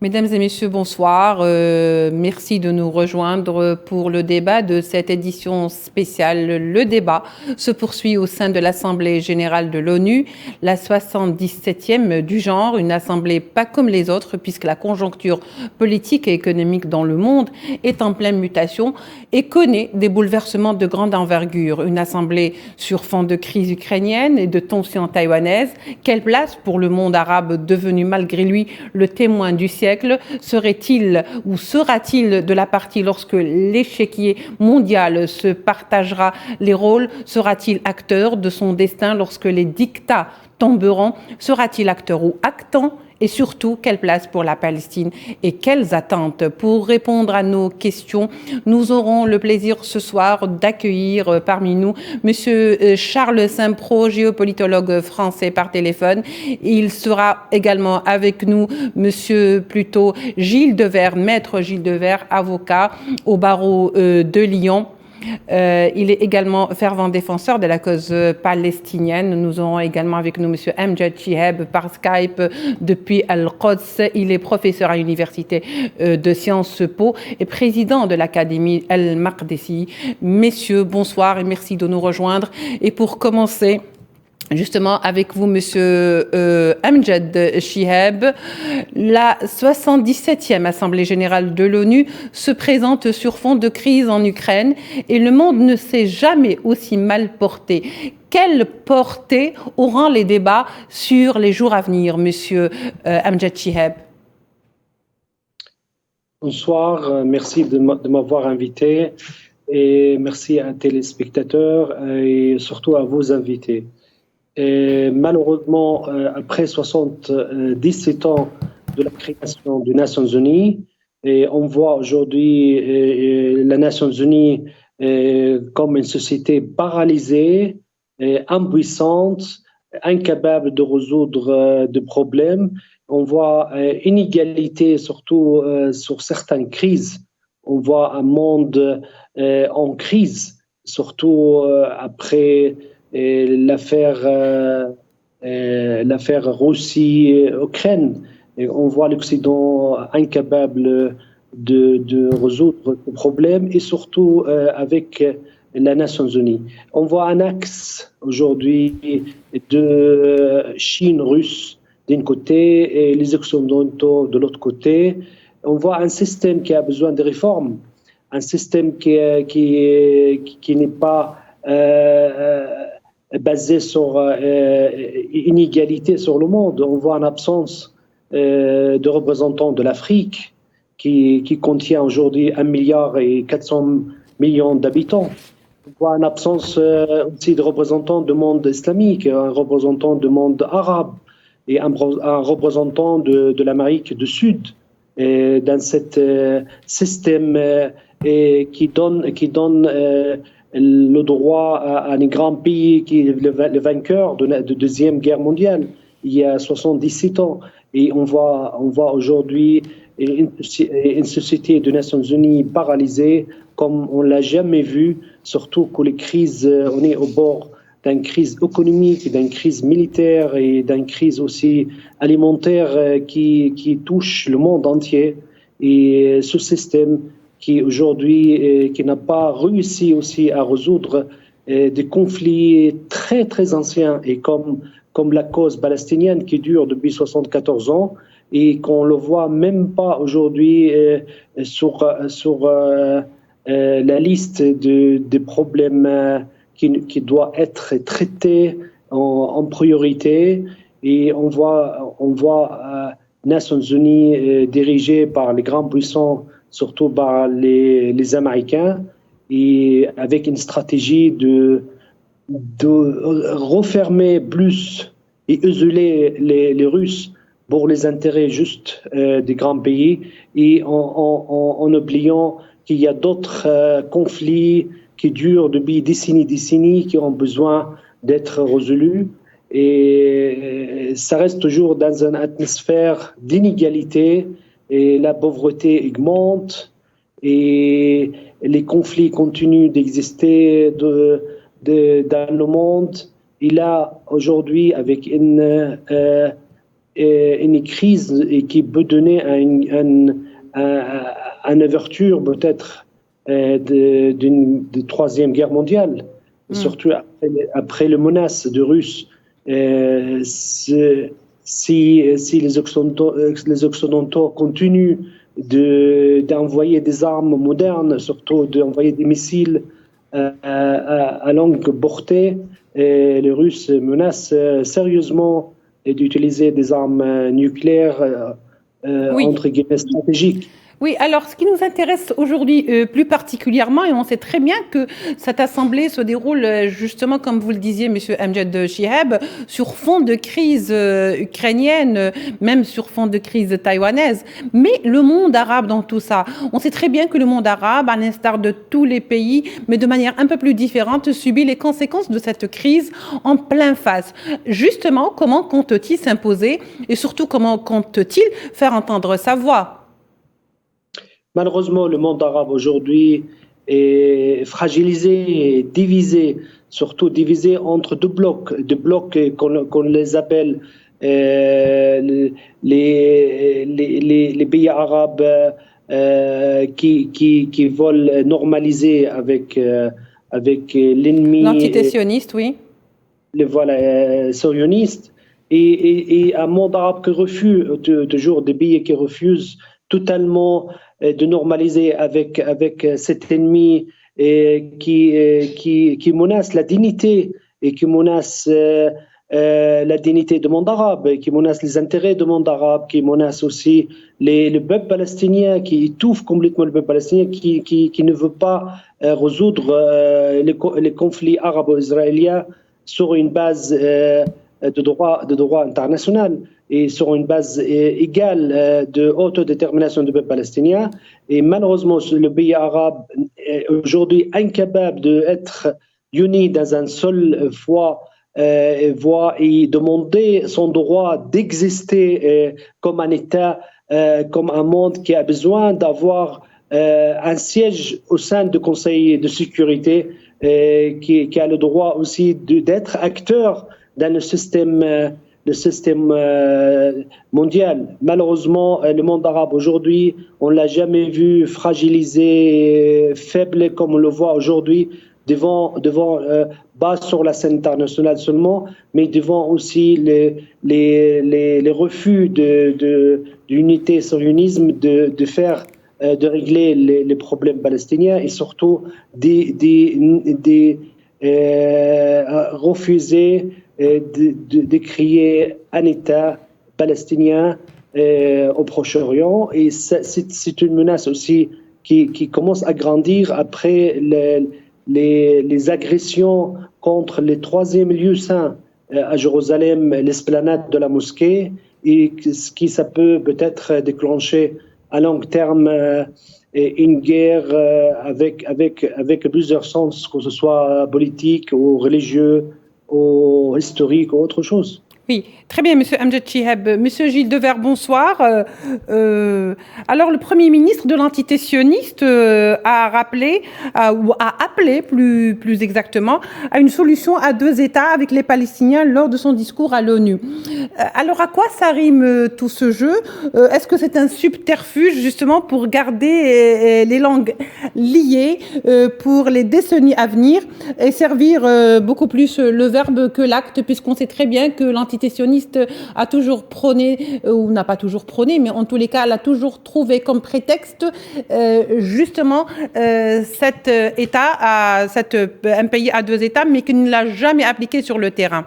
Mesdames et messieurs, bonsoir. Merci de nous rejoindre pour le débat de cette édition spéciale. Le débat se poursuit au sein de l'Assemblée générale de l'ONU, la 77e du genre, une assemblée pas comme les autres puisque la conjoncture politique et économique dans le monde est en pleine mutation et connaît des bouleversements de grande envergure. Une assemblée sur fond de crise ukrainienne et de tensions taïwanaises. Quelle place pour le monde arabe devenu malgré lui le témoin du siècle? Serait-il ou sera-t-il de la partie lorsque l'échiquier mondial se partagera les rôles? Sera-t-il acteur de son destin lorsque les dictats tomberont? Sera-t-il acteur ou actant? Et surtout, quelle place pour la Palestine et quelles attentes? Pour répondre à nos questions, nous aurons le plaisir ce soir d'accueillir parmi nous Monsieur Charles Saint-Pro, géopolitologue français par téléphone. Il sera également avec nous Monsieur plutôt Gilles Devers, maître Gilles Devers, avocat au barreau de Lyon. Il est également fervent défenseur de la cause palestinienne. Nous aurons également avec nous M. Amjad Chihab par Skype depuis Al-Quds. Il est professeur à l'université de Sciences Po et président de l'Académie Al-Maqdisi. Messieurs, bonsoir et merci de nous rejoindre. Et pour commencer, justement, avec vous, Monsieur Amjad Chihab, la 77e Assemblée générale de l'ONU se présente sur fond de crise en Ukraine et le monde ne s'est jamais aussi mal porté. Quelle portée auront les débats sur les jours à venir, Monsieur Amjad Chihab? Bonsoir, merci de m'avoir invité et merci à téléspectateurs et surtout à vos invités. Et malheureusement, après 77 ans de la création des Nations Unies, et on voit aujourd'hui les Nations Unies comme une société paralysée, impuissante, incapable de résoudre des problèmes. On voit inégalité surtout sur certaines crises. On voit un monde en crise, surtout après l'affaire Russie-Ukraine. On voit l'Occident incapable de résoudre le problème et surtout avec les Nations Unies. On voit un axe aujourd'hui de Chine-Russe d'un côté et les Occidentaux de l'autre côté. On voit un système qui a besoin de réformes, un système qui n'est pas basé sur inégalité sur le monde. On voit une absence de représentants de l'Afrique qui contient aujourd'hui 1,4 milliard d'habitants. On voit une absence aussi de représentants du monde islamique, un représentant du monde arabe et un représentant de l'Amérique du Sud dans ce système qui donne le droit à un grand pays qui est le vainqueur de la Deuxième Guerre mondiale il y a 77 ans. Et on voit aujourd'hui une société des Nations Unies paralysée comme on ne l'a jamais vu, surtout que les crises, on est au bord d'une crise économique, d'une crise militaire et d'une crise aussi alimentaire qui touche le monde entier. Et ce système qui aujourd'hui qui n'a pas réussi aussi à résoudre des conflits très très anciens et comme la cause palestinienne qui dure depuis 74 ans et qu'on le voit même pas aujourd'hui sur la liste des problèmes qui doit être traités en priorité. Et on voit Nations Unies dirigées par les grands puissants, surtout par les Américains, et avec une stratégie de refermer plus et isoler les Russes pour les intérêts justes des grands pays, et en oubliant qu'il y a d'autres conflits qui durent depuis décennies, qui ont besoin d'être résolus. Et ça reste toujours dans une atmosphère d'inégalité, et la pauvreté augmente, et les conflits continuent d'exister dans le monde. Et là, aujourd'hui, avec une une crise et qui peut donner une ouverture peut-être d'une troisième guerre mondiale, surtout après les menaces de Russes. Si les Occidentaux continuent d'envoyer des armes modernes, surtout d'envoyer des missiles à longue portée, les Russes menacent sérieusement d'utiliser des armes nucléaires entre guillemets stratégiques. Oui, alors ce qui nous intéresse aujourd'hui plus particulièrement, et on sait très bien que cette assemblée se déroule justement, comme vous le disiez, Monsieur Amjad Chihab, sur fond de crise ukrainienne, même sur fond de crise taïwanaise. Mais le monde arabe dans tout ça, on sait très bien que le monde arabe, à l'instar de tous les pays, mais de manière un peu plus différente, subit les conséquences de cette crise en plein face. Justement, comment compte-t-il s'imposer et surtout comment compte-t-il faire entendre sa voix? Malheureusement, le monde arabe aujourd'hui est fragilisé et divisé, surtout divisé entre deux blocs qu'on les appelle les pays arabes qui veulent normaliser avec l'ennemi. L'entité sioniste, oui. Voilà, sioniste. Et un monde arabe qui refuse, toujours des pays qui refusent totalement de normaliser avec cet ennemi qui menace la dignité et qui menace la dignité du monde arabe, qui menace les intérêts du monde arabe, qui menace aussi le peuple palestinien, qui étouffe complètement le peuple palestinien, qui ne veut pas résoudre les conflits arabo-israéliens sur une base de droit international et sur une base égale de autodétermination du peuple palestinien. Et malheureusement, le pays arabe est aujourd'hui incapable d'être uni dans une seule voie et demander son droit d'exister comme un État, comme un monde qui a besoin d'avoir un siège au sein du Conseil de sécurité, qui a le droit aussi d'être acteur dans le système mondial. Malheureusement, le monde arabe aujourd'hui, on ne l'a jamais vu fragilisé, faible comme on le voit aujourd'hui, devant bas sur la scène internationale seulement, mais devant aussi les refus d'unité sionisme de faire de régler les problèmes palestiniens et surtout refuser de créer un État palestinien au Proche-Orient. Et c'est une menace aussi qui commence à grandir après les agressions contre les troisième lieux saints à Jérusalem, l'esplanade de la mosquée, et ça peut-être déclencher à long terme une guerre avec plusieurs sens, que ce soit politique ou religieux ou historique ou autre chose. Oui, très bien, Monsieur Amjad Chihab. Monsieur Gilles Devers, bonsoir. Alors, le Premier ministre de l'entité sioniste a rappelé, ou a appelé plus exactement, à une solution à deux États avec les Palestiniens lors de son discours à l'ONU. Alors, à quoi ça rime tout ce jeu? Est-ce que c'est un subterfuge justement pour garder les langues liées pour les décennies à venir et servir beaucoup plus le verbe que l'acte, puisqu'on sait très bien que l'entité sioniste a toujours prôné, ou n'a pas toujours prôné, mais en tous les cas, elle a toujours trouvé comme prétexte justement cet État, un pays à deux États, mais qui ne l'a jamais appliqué sur le terrain.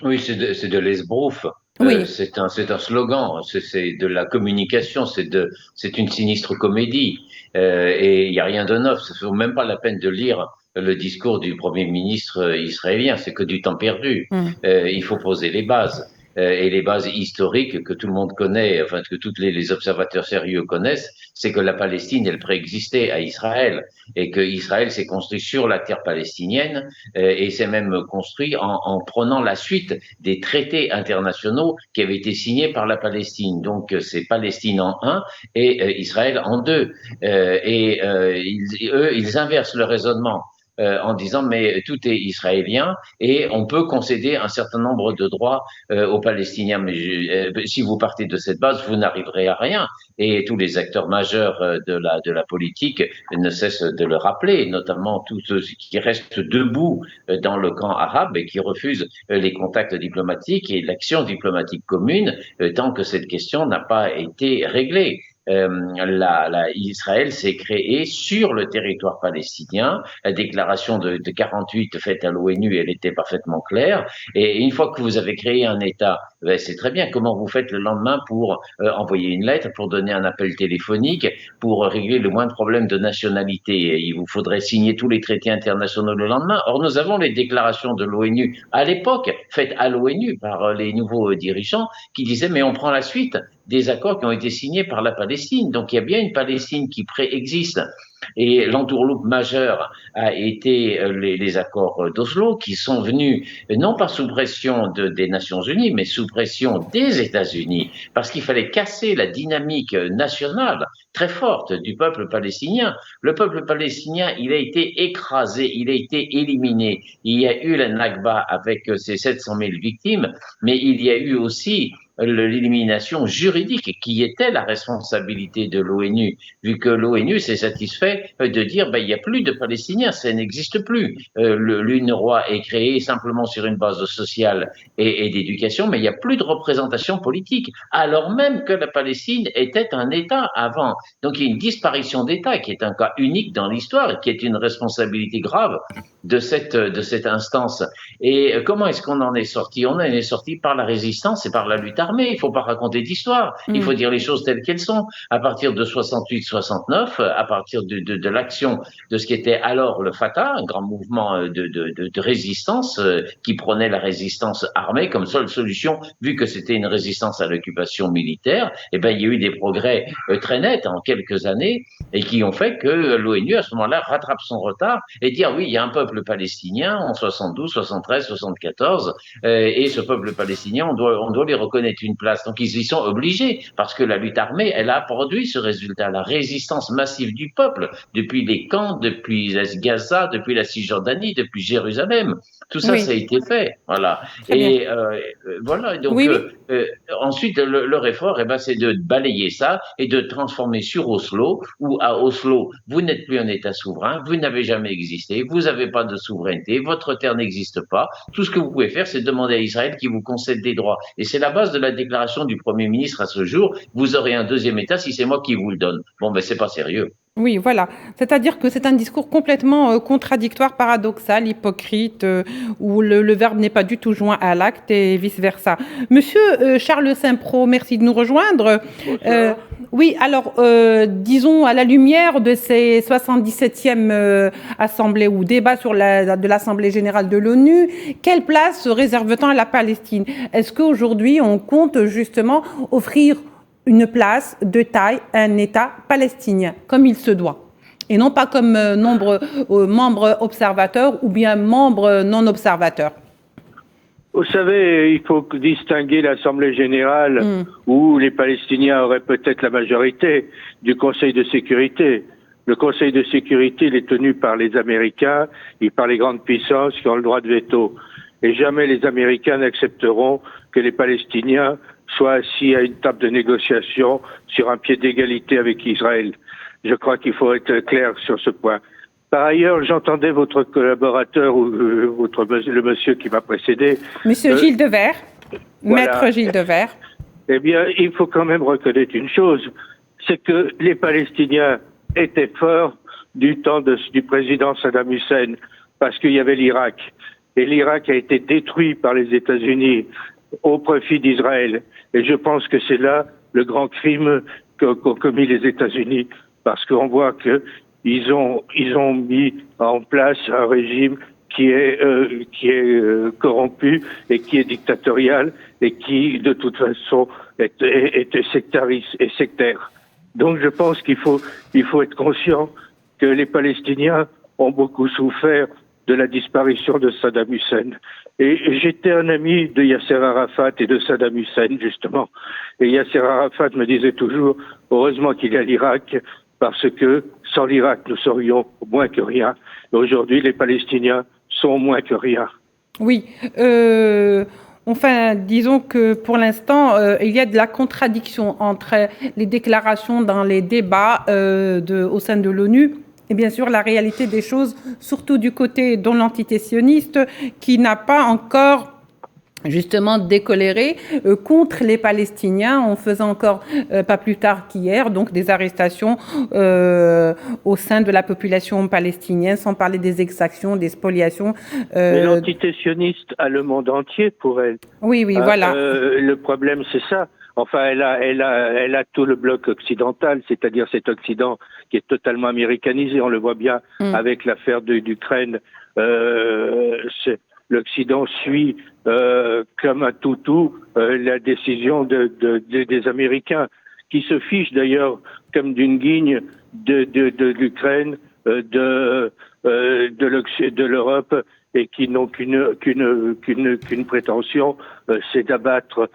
Oui, c'est de l'esbrouf. Oui. C'est un slogan, c'est de la communication, c'est une sinistre comédie. Et il n'y a rien de neuf. Ça ne vaut même pas la peine de lire le discours du Premier ministre israélien, c'est que du temps perdu. Il faut poser les bases. Et les bases historiques que tout le monde connaît, enfin que tous les observateurs sérieux connaissent, c'est que la Palestine, elle préexistait à Israël et que Israël s'est construit sur la terre palestinienne et s'est même construit en prenant la suite des traités internationaux qui avaient été signés par la Palestine. Donc c'est Palestine en un et Israël en deux. Ils inversent le raisonnement. en disant mais tout est israélien et on peut concéder un certain nombre de droits aux Palestiniens. Mais si vous partez de cette base, vous n'arriverez à rien. Et tous les acteurs majeurs de la politique ne cessent de le rappeler, notamment tous ceux qui restent debout dans le camp arabe et qui refusent les contacts diplomatiques et l'action diplomatique commune tant que cette question n'a pas été réglée. Israël s'est créé sur le territoire palestinien. La déclaration de 48 faite à l'ONU, elle était parfaitement claire. Et une fois que vous avez créé un État, ben c'est très bien. Comment vous faites le lendemain pour envoyer une lettre, pour donner un appel téléphonique, pour régler le moindre problème de nationalité? Il vous faudrait signer tous les traités internationaux le lendemain. Or, nous avons les déclarations de l'ONU à l'époque, faites à l'ONU par les nouveaux dirigeants, qui disaient mais on prend la suite des accords qui ont été signés par la Palestine. Donc il y a bien une Palestine qui préexiste. Et l'entourloupe majeure a été les accords d'Oslo qui sont venus non pas sous pression des Nations Unies, mais sous pression des États-Unis, parce qu'il fallait casser la dynamique nationale très forte du peuple palestinien. Le peuple palestinien, il a été écrasé, il a été éliminé. Il y a eu la Nakba avec ses 700 000 victimes, mais il y a eu aussi l'élimination juridique qui était la responsabilité de l'ONU, vu que l'ONU s'est satisfait de dire il n'y a plus de Palestiniens, ça n'existe plus. L'UNRWA est créé simplement sur une base sociale et d'éducation, mais il n'y a plus de représentation politique, alors même que la Palestine était un État avant. Donc il y a une disparition d'État qui est un cas unique dans l'histoire et qui est une responsabilité grave de cette instance. Et comment est-ce qu'on en est sorti? On en est sorti par la résistance et par la lutte armée. Il ne faut pas raconter d'histoire. Il faut dire les choses telles qu'elles sont. À partir de 68-69, à partir de l'action de ce qui était alors le Fatah, un grand mouvement de résistance qui prenait la résistance armée comme seule solution, vu que c'était une résistance à l'occupation militaire, il y a eu des progrès très nets en quelques années et qui ont fait que l'ONU, à ce moment-là, rattrape son retard et dit oui, il y a un peuple palestinien en 72, 73, 74, et ce peuple palestinien, on doit lui reconnaître une place. Donc ils y sont obligés, parce que la lutte armée, elle a produit ce résultat, la résistance massive du peuple, depuis les camps, depuis Gaza, depuis la Cisjordanie, depuis Jérusalem. Tout ça, ça a été fait. Voilà. Et voilà. Donc ensuite, leur effort, c'est de balayer ça et de transformer sur Oslo, où à Oslo, vous n'êtes plus un État souverain, vous n'avez jamais existé, vous n'avez pas de souveraineté, votre terre n'existe pas. Tout ce que vous pouvez faire, c'est demander à Israël qui vous concède des droits. Et c'est la base de la déclaration du Premier ministre à ce jour. Vous aurez un deuxième État si c'est moi qui vous le donne. Bon, c'est pas sérieux. Oui, voilà. C'est-à-dire que c'est un discours complètement contradictoire, paradoxal, hypocrite, où le verbe n'est pas du tout joint à l'acte et vice-versa. Monsieur Charles Saint-Pro, merci de nous rejoindre. Oui, alors, disons, à la lumière de ces 77e assemblées ou débats de l'Assemblée générale de l'ONU, quelle place réserve-t-on à la Palestine? Est-ce qu'aujourd'hui, on compte justement offrir une place de taille à un État palestinien, comme il se doit, et non pas comme membres observateurs ou bien membres non observateurs? Vous savez, il faut distinguer l'Assemblée générale où les Palestiniens auraient peut-être la majorité du Conseil de sécurité. Le Conseil de sécurité, il est tenu par les Américains et par les grandes puissances qui ont le droit de veto. Et jamais les Américains n'accepteront que les Palestiniens soient assis à une table de négociation sur un pied d'égalité avec Israël. Je crois qu'il faut être clair sur ce point. Par ailleurs, j'entendais votre collaborateur ou le monsieur qui m'a précédé. Monsieur Gilles Devers, voilà. Maître Gilles Devers. Eh bien, il faut quand même reconnaître une chose, c'est que les Palestiniens étaient forts du temps du président Saddam Hussein, parce qu'il y avait l'Irak. Et l'Irak a été détruit par les États-Unis au profit d'Israël. Et je pense que c'est là le grand crime qu'ont commis les États-Unis, parce qu'on voit que ils ont mis en place un régime qui est corrompu et qui est dictatorial et qui, de toute façon, est sectariste et sectaire. Donc, je pense qu'il faut être conscient que les Palestiniens ont beaucoup souffert de la disparition de Saddam Hussein. Et j'étais un ami de Yasser Arafat et de Saddam Hussein, justement. Et Yasser Arafat me disait toujours, heureusement qu'il y a l'Irak, parce que sans l'Irak, nous serions moins que rien. Aujourd'hui, les Palestiniens sont moins que rien. Oui. Enfin, disons que pour l'instant, il y a de la contradiction entre les déclarations dans les débats au sein de l'ONU et bien sûr la réalité des choses, surtout du côté de l'entité sioniste qui n'a pas encore justement décoléré contre les Palestiniens en faisant encore, pas plus tard qu'hier, donc des arrestations au sein de la population palestinienne, sans parler des exactions, des spoliations. Mais l'entité sioniste a le monde entier pour elle. Oui, voilà. Le problème, c'est ça. Enfin, elle a tout le bloc occidental, c'est-à-dire cet Occident qui est totalement américanisé. On le voit bien avec l'affaire d'Ukraine. L'Occident suit comme un toutou la décision des Américains, qui se fichent d'ailleurs comme d'une guigne de l'Ukraine, de l'Europe, et qui n'ont qu'une prétention, c'est d'abattre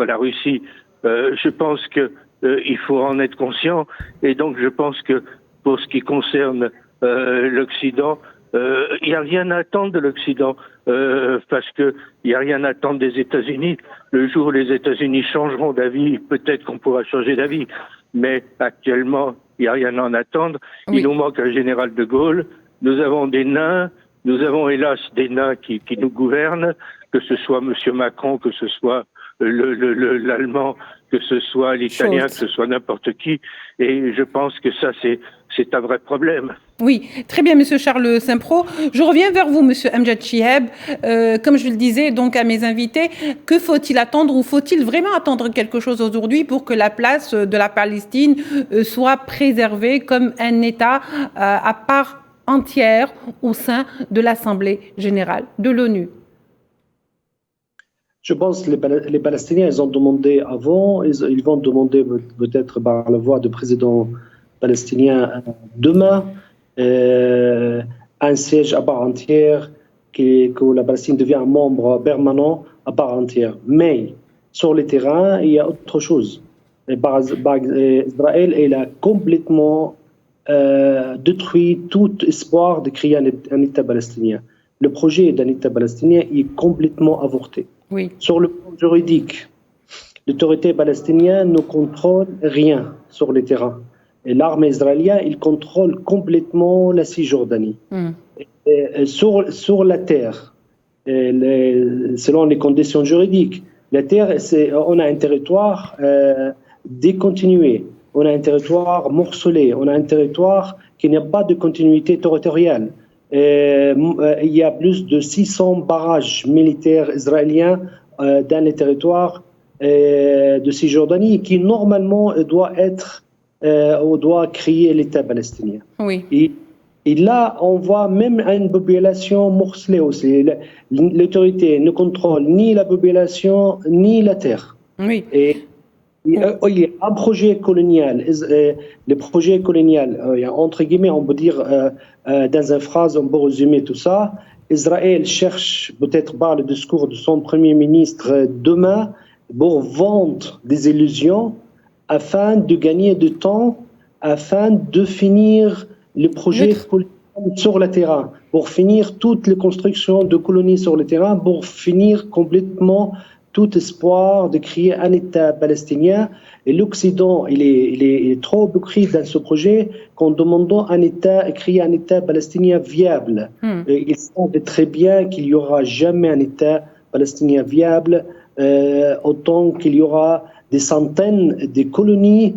la Russie. Je pense que il faut en être conscient, et donc je pense que pour ce qui concerne l'Occident, il n'y a rien à attendre de l'Occident, parce que il n'y a rien à attendre des États-Unis. Le jour où les États-Unis changeront d'avis, peut-être qu'on pourra changer d'avis, mais actuellement, il n'y a rien à en attendre. Oui. Il nous manque un général de Gaulle. Nous avons des nains, nous avons hélas des nains qui nous gouvernent, que ce soit M. Macron, que ce soit l'Allemand, que ce soit l'Italien, que ce soit n'importe qui. Et je pense que ça, c'est un vrai problème. Oui, très bien, Monsieur Charles Saint-Pro. Je reviens vers vous, Monsieur Amjad Chihab. Comme je le disais donc à mes invités, que faut-il attendre, ou faut-il vraiment attendre quelque chose aujourd'hui pour que la place de la Palestine soit préservée comme un État à part entière au sein de l'Assemblée générale de l'ONU? Je pense que les Palestiniens, ils ont demandé avant, ils vont demander peut-être par la voix du président palestinien demain, un siège à part entière, que la Palestine devient un membre permanent à part entière. Mais sur le terrain, il y a autre chose. Israël, il a complètement détruit tout espoir de créer un État palestinien. Le projet d'un État palestinien est complètement avorté. Oui. Sur le plan juridique, l'autorité palestinienne ne contrôle rien sur le terrain. Et l'armée israélienne, il contrôle complètement la Cisjordanie. Sur la terre, selon les conditions juridiques, la terre, on a un territoire décontinué, on a un territoire morcelé, on a un territoire qui n'a pas de continuité territoriale. Il y a plus de 600 barrages militaires israéliens dans les territoires de Cisjordanie qui normalement doit créer l'État palestinien. Oui. Et là, on voit même une population morcelée aussi. L'autorité ne contrôle ni la population ni la terre. Oui. Et il y a un projet colonial. Le projet colonial, entre guillemets, on peut dire, dans une phrase, on peut résumer tout ça. Israël cherche, peut-être par le discours de son Premier ministre demain, pour vendre des illusions afin de gagner du temps, afin de finir le projet sur le terrain, pour finir toutes les constructions de colonies sur le terrain, pour finir complètement tout espoir de créer un État palestinien. Et l'Occident, il est trop hypocrite dans ce projet qu'en demandant créer un État palestinien viable. Ils savent très bien qu'il n'y aura jamais un État palestinien viable, autant qu'il y aura des centaines de colonies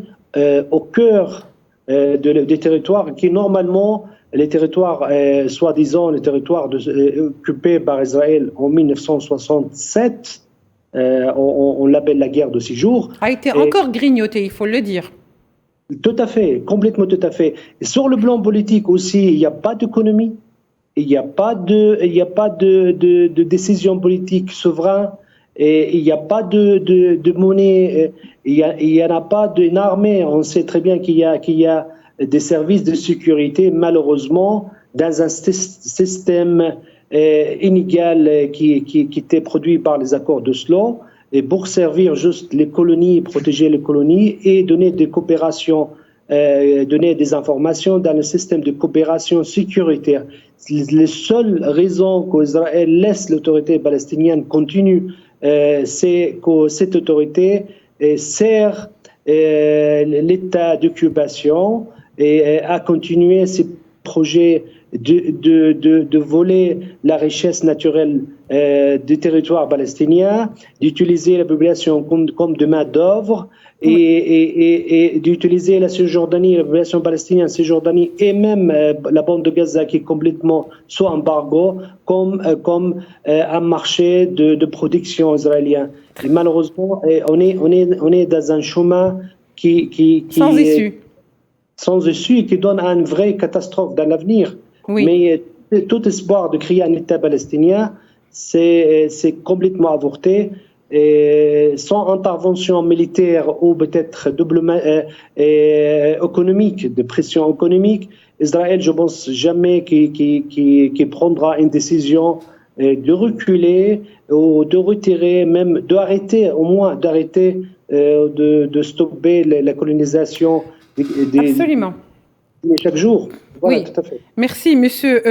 au cœur des territoires qui, normalement, les territoires, soi-disant les territoires occupés par Israël en 1967, on l'appelle la guerre de 6 jours. A été encore grignoté, il faut le dire. Tout à fait, complètement tout à fait. Et sur le plan politique aussi, il n'y a pas d'économie, il n'y a pas de décision politique souveraine, et il n'y a pas de monnaie, il n'y en a pas d'une armée. On sait très bien qu'il y a des services de sécurité, malheureusement, dans un système inégal qui était produit par les accords d'Oslo, et pour servir juste les colonies, protéger les colonies et donner des coopérations donner des informations dans le système de coopération sécuritaire. Les seules raisons qu'Israël laisse l'autorité palestinienne continue, c'est que cette autorité sert l'état d'occupation et a continué ses projets de voler la richesse naturelle du territoire palestinien, d'utiliser la population comme de main-d'œuvre et d'utiliser la Cisjordanie, la population palestinienne, Cisjordanie et même la bande de Gaza qui est complètement sous embargo comme un marché de production israélien. Et malheureusement, on est dans un chemin qui sans issue. Sans issue, qui donne à une vraie catastrophe dans l'avenir. Oui. Mais tout espoir de créer un État palestinien, c'est complètement avorté. Et sans intervention militaire ou peut-être économique, de pression économique, Israël, je pense jamais qu'il prendra une décision de reculer ou de retirer, même d'arrêter, au moins d'arrêter, de stopper la colonisation. Absolument. Chaque jour. Voilà, oui, tout à fait. Merci, monsieur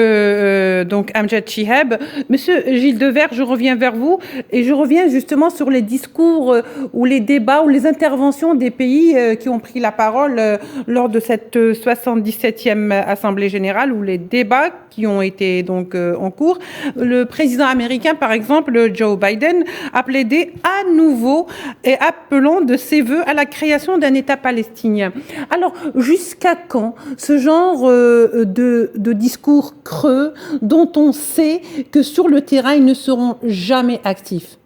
donc Amjad Chihab. Monsieur Gilles Devers, je reviens vers vous et je reviens justement sur les discours ou les débats ou les interventions des pays qui ont pris la parole lors de cette 77e Assemblée générale ou les débats qui ont été donc en cours. Le président américain, par exemple, Joe Biden, a plaidé à nouveau et appelant de ses voeux à la création d'un État palestinien. Alors, jusqu'à quand ce genre de discours creux dont on sait que sur le terrain, ils ne seront jamais actifs?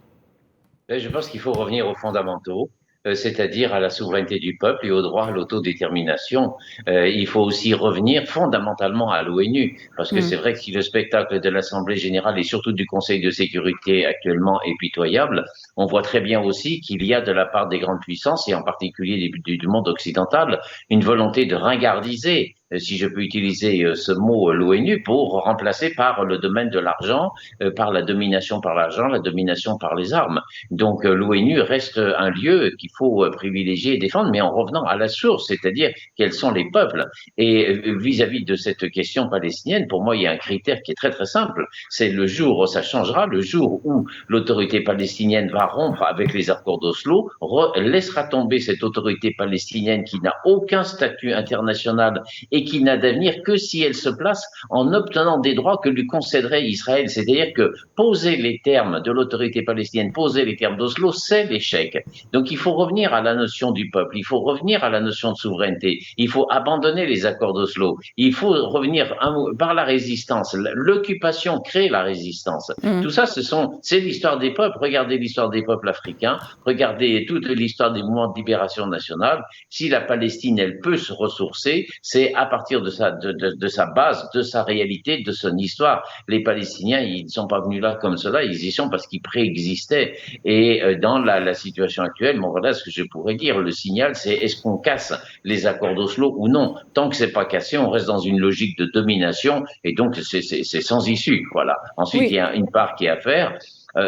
Je pense qu'il faut revenir aux fondamentaux, c'est-à-dire à la souveraineté du peuple et au droit à l'autodétermination. Il faut aussi revenir fondamentalement à l'ONU, parce que c'est vrai que si le spectacle de l'Assemblée générale et surtout du Conseil de sécurité actuellement est pitoyable, on voit très bien aussi qu'il y a de la part des grandes puissances, et en particulier du monde occidental, une volonté de ringardiser, si je peux utiliser ce mot, l'ONU, pour remplacer par le domaine de l'argent, par la domination par l'argent, la domination par les armes. Donc l'ONU reste un lieu qu'il faut privilégier et défendre, mais en revenant à la source, c'est-à-dire quels sont les peuples. Et vis-à-vis de cette question palestinienne, pour moi, il y a un critère qui est très très simple, c'est le jour où ça changera, le jour où l'autorité palestinienne va rompre avec les accords d'Oslo, laissera tomber cette autorité palestinienne qui n'a aucun statut international et qui n'a d'avenir que si elle se place en obtenant des droits que lui concéderait Israël. C'est-à-dire que poser les termes de l'autorité palestinienne, poser les termes d'Oslo, c'est l'échec. Donc il faut revenir à la notion du peuple, il faut revenir à la notion de souveraineté, il faut abandonner les accords d'Oslo, il faut revenir par la résistance. L'occupation crée la résistance. Tout ça, c'est l'histoire des peuples. Regardez l'histoire des peuples africains, regardez toute l'histoire des mouvements de libération nationale. Si la Palestine, elle peut se ressourcer, c'est à partir de sa base, de sa réalité, de son histoire. Les Palestiniens, ils ne sont pas venus là comme cela, ils y sont parce qu'ils préexistaient. Et dans la situation actuelle, bon, voilà ce que je pourrais dire. Le signal, c'est est-ce qu'on casse les accords d'Oslo ou non? Tant que c'est pas cassé, on reste dans une logique de domination et donc c'est sans issue. Voilà. Ensuite, il y a une part qui est à faire.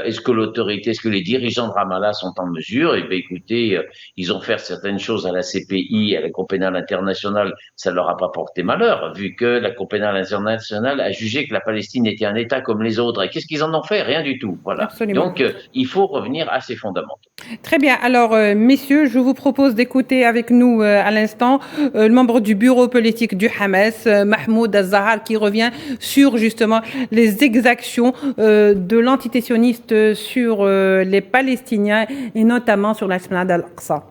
Est-ce que les dirigeants de Ramallah sont en mesure? Eh bien, écoutez, ils ont fait certaines choses à la CPI, à la Cour pénale internationale, ça leur a pas porté malheur, vu que la Cour pénale internationale a jugé que la Palestine était un État comme les autres. Et qu'est-ce qu'ils en ont fait? Rien du tout. Voilà. Absolument. Donc, il faut revenir à ces fondamentaux. Très bien. Alors, messieurs, je vous propose d'écouter avec nous à l'instant le membre du bureau politique du Hamas, Mahmoud Al-Zahar, qui revient sur justement les exactions de l'entité sioniste sur les Palestiniens et notamment sur l'esplanade Al-Aqsa.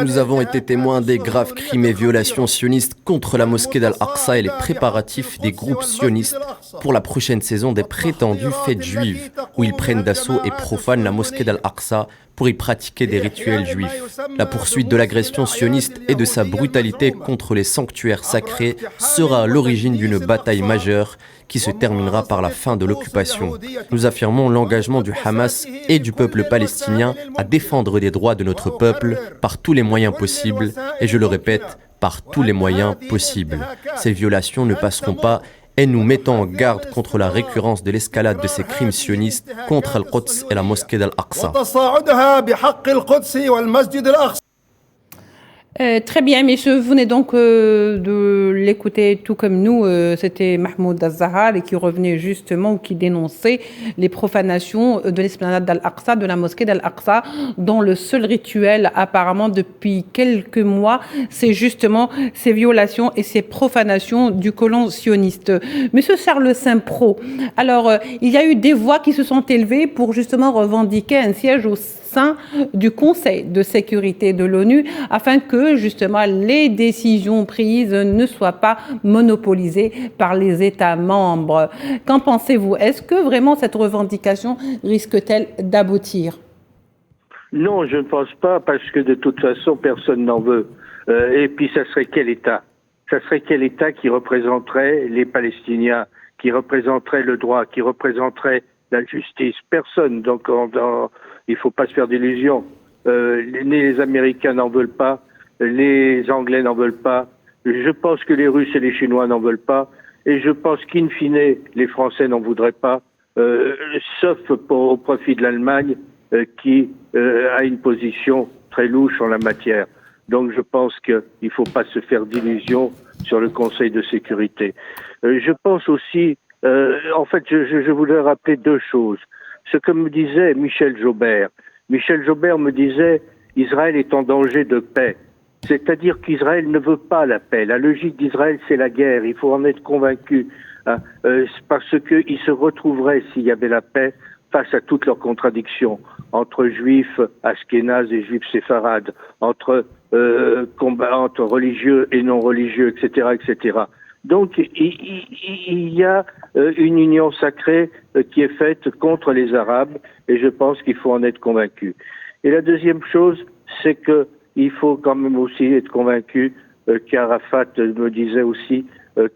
Nous avons été témoins des graves crimes et violations sionistes contre la mosquée d'Al-Aqsa et les préparatifs des groupes sionistes pour la prochaine saison des prétendues fêtes juives, où ils prennent d'assaut et profanent la mosquée d'Al-Aqsa pour y pratiquer des rituels juifs. La poursuite de l'agression sioniste et de sa brutalité contre les sanctuaires sacrés sera à l'origine d'une bataille majeure qui se terminera par la fin de l'occupation. Nous affirmons l'engagement du Hamas et du peuple palestinien à défendre les droits de notre peuple par tous les moyens possibles, et je le répète, par tous les moyens possibles. Ces violations ne passeront pas et nous mettons en garde contre la récurrence de l'escalade de ces crimes sionistes contre Al-Quds et la mosquée d'Al-Aqsa. Très bien, messieurs, vous venez donc de l'écouter tout comme nous. C'était Mahmoud Az-Zahar qui revenait justement ou qui dénonçait les profanations de l'esplanade d'Al-Aqsa, de la mosquée d'Al-Aqsa, dont le seul rituel apparemment depuis quelques mois, c'est justement ces violations et ces profanations du colon sioniste. Monsieur Charles Saint-Pro, alors il y a eu des voix qui se sont élevées pour justement revendiquer un siège au sein du Conseil de sécurité de l'ONU afin que justement les décisions prises ne soient pas monopolisées par les États membres. Qu'en pensez-vous? Est-ce que vraiment cette revendication risque-t-elle d'aboutir? Non, je ne pense pas, parce que de toute façon, personne n'en veut. Et puis, ça serait quel État? Ça serait quel État qui représenterait les Palestiniens, qui représenterait le droit, qui représenterait la justice? Personne. Donc, il ne faut pas se faire d'illusions. Les Américains n'en veulent pas, les Anglais n'en veulent pas, je pense que les Russes et les Chinois n'en veulent pas, et je pense qu'in fine, les Français n'en voudraient pas, sauf au profit de l'Allemagne, qui a une position très louche en la matière. Donc je pense qu'il ne faut pas se faire d'illusions sur le Conseil de sécurité. Je pense aussi, en fait, je voudrais rappeler deux choses. Ce que me disait Michel Joubert. Michel Joubert me disait « Israël est en danger de paix ». C'est-à-dire qu'Israël ne veut pas la paix. La logique d'Israël, c'est la guerre. Il faut en être convaincu. Hein, parce qu'il se retrouverait, s'il y avait la paix, face à toutes leurs contradictions, entre juifs ashkénazes et juifs séfarades, entre religieux et non religieux, etc., etc. Donc, il y a une union sacrée qui est faite contre les Arabes, et je pense qu'il faut en être convaincu. Et la deuxième chose, c'est que il faut quand même aussi être convaincu qu'Arafat me disait aussi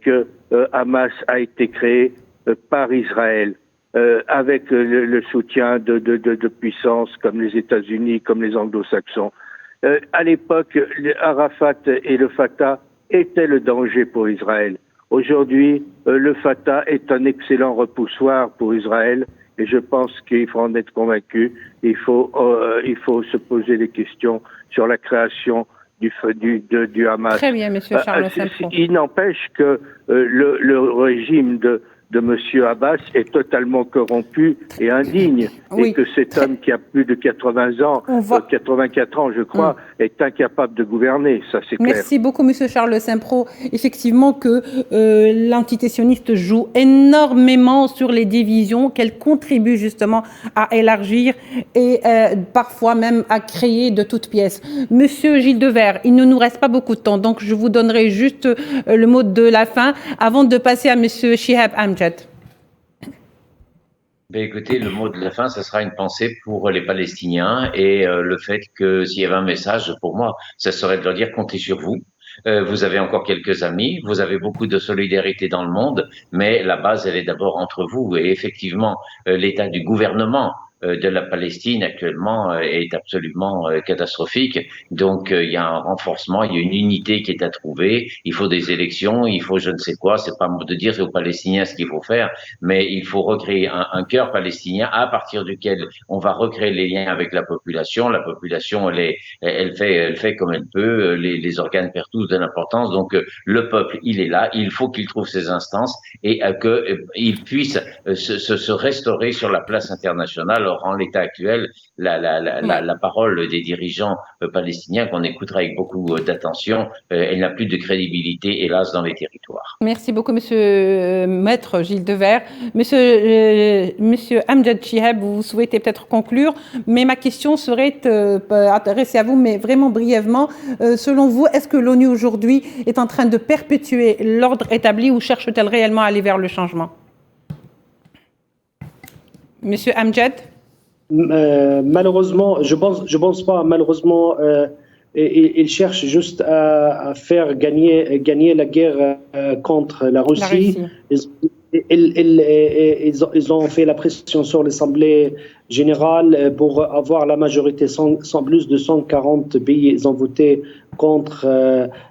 que Hamas a été créé par Israël, avec le soutien de puissances comme les États-Unis, comme les Anglo-Saxons. À l'époque, Arafat et le Fatah était le danger pour Israël. Aujourd'hui, le Fatah est un excellent repoussoir pour Israël, et je pense qu'il faut en être convaincu. Il faut se poser des questions sur la création du Hamas. Très bien, monsieur Charles Saint-Pro. Il n'empêche que le régime de M. Abbas est totalement corrompu et indigne, et que cet homme qui a plus de 80 ans, 84 ans je crois, est incapable de gouverner, ça c'est clair. Merci beaucoup monsieur Charles Saint-Pro. Effectivement que l'entité sioniste joue énormément sur les divisions, qu'elle contribue justement à élargir et parfois même à créer de toutes pièces. Monsieur Gilles Devers, il ne nous reste pas beaucoup de temps, donc je vous donnerai juste le mot de la fin avant de passer à monsieur Chihab Amjad. Ben écoutez, le mot de la fin, ce sera une pensée pour les Palestiniens et le fait que s'il y avait un message pour moi, ça serait de leur dire comptez sur vous. Vous avez encore quelques amis, vous avez beaucoup de solidarité dans le monde, mais la base, elle est d'abord entre vous. Et effectivement, l'état du gouvernement de la Palestine actuellement est absolument catastrophique. Donc il y a un renforcement, il y a une unité qui est à trouver. Il faut des élections, il faut je ne sais quoi. C'est pas de dire aux Palestiniens ce qu'il faut faire, mais il faut recréer un cœur palestinien à partir duquel on va recréer les liens avec la population. La population, elle fait comme elle peut. Les organes perdent tous de l'importance. Donc le peuple, il est là. Il faut qu'il trouve ses instances et qu'il puisse se restaurer sur la place internationale. Alors, en l'état actuel, la parole des dirigeants palestiniens, qu'on écoutera avec beaucoup d'attention, elle n'a plus de crédibilité, hélas, dans les territoires. Merci beaucoup, monsieur Maître Gilles Devers. Monsieur Amjad Chihab, vous souhaitez peut-être conclure, mais ma question serait adressée à vous, mais vraiment brièvement. Selon vous, est-ce que l'ONU aujourd'hui est en train de perpétuer l'ordre établi ou cherche-t-elle réellement à aller vers le changement? Monsieur Amjad? Malheureusement, je pense pas. Malheureusement, il cherche juste à faire gagner la guerre contre la Russie. ils ont fait la pression sur l'Assemblée générale pour avoir la majorité. Sans plus de 140 pays, ils ont voté contre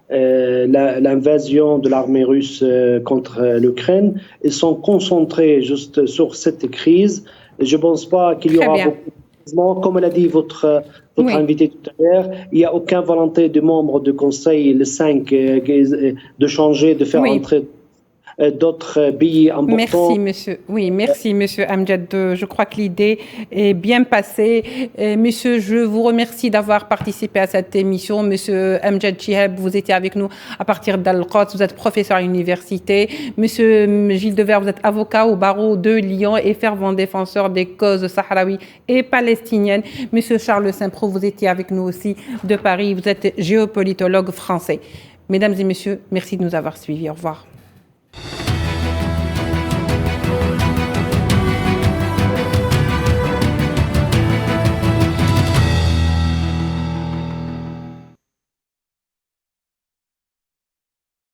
l'invasion de l'armée russe contre l'Ukraine. Ils sont concentrés juste sur cette crise. Je ne pense pas qu'il y aura beaucoup de mouvements. Comme l'a dit votre invité tout à l'heure, il n'y a aucune volonté de membres du Conseil, le 5, de changer, de faire entrer d'autres pays importants. Merci, monsieur. Oui, merci, monsieur Amjad. Je crois que l'idée est bien passée. Monsieur, je vous remercie d'avoir participé à cette émission. Monsieur Amjad Chihab, vous étiez avec nous à partir d'Al-Quds. Vous êtes professeur à l'université. Monsieur Gilles Devers, vous êtes avocat au barreau de Lyon et fervent défenseur des causes sahraouies et palestiniennes. Monsieur Charles Saint-Pro, vous étiez avec nous aussi de Paris. Vous êtes géopolitologue français. Mesdames et messieurs, merci de nous avoir suivis. Au revoir.